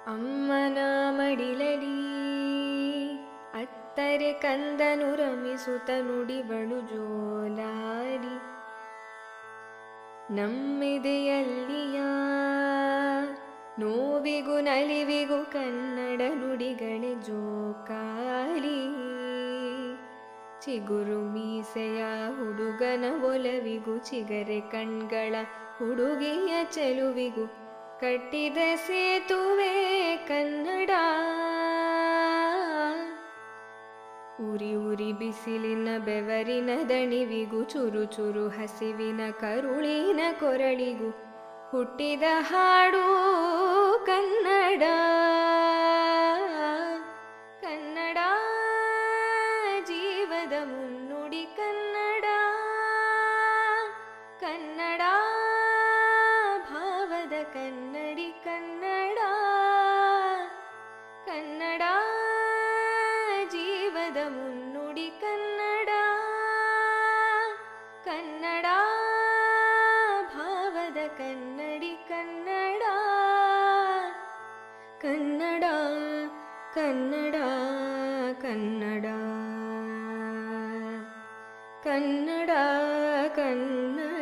ಅಮ್ಮನ ಮಡಿಲಲಿ ಅತ್ತರೆ ಕಂದನು ರಮಿಸುತ್ತ ನುಡಿವಳು ಜೋಲಾರಿ. ನಮ್ಮೆದೆಯಲ್ಲಿಯ ನೋವಿಗೂ ನಲಿವಿಗೂ ಕನ್ನಡ ನುಡಿಗಳೇ ಜೋಕಾಲಿ. ಚಿಗುರು ಮೀಸೆಯ ಹುಡುಗನ ಒಲವಿಗೂ ಚಿಗರೆ ಕಣ್ಗಳ ಹುಡುಗಿಯ ಚೆಲುವಿಗೂ ಕಟ್ಟಿದ ಸೇತುವೆ ಕನ್ನಡ. ಉರಿ ಉರಿ ಬಿಸಿಲಿನ ಬೆವರಿನ ದಣಿವಿಗೂ ಚುರು ಚುರು ಹಸಿವಿನ ಕರುಳಿನ ಕೊರಳಿಗೂ ಹುಟ್ಟಿದ ಹಾಡು ಕನ್ನಡ. ಕನ್ನಡ ಜೀವದ ಮುನ್ನುಡಿ ಕನ್ನಡ. ಕನ್ನಡ ಭಾವದ ಕನ್ನಡಿ ಕನ್ನಡ. ಕನ್ನಡ ಜೀವದ ಮುನ್ನುಡಿ ಕನ್ನಡ. ಕನ್ನಡ ಭಾವದ ಕನ್ನಡಿ ಕನ್ನಡ. ಕನ್ನಡ ಕನ್ನಡ ಕನ್ನಡ ಕನ್ನಡ ಕನ್ನಡ.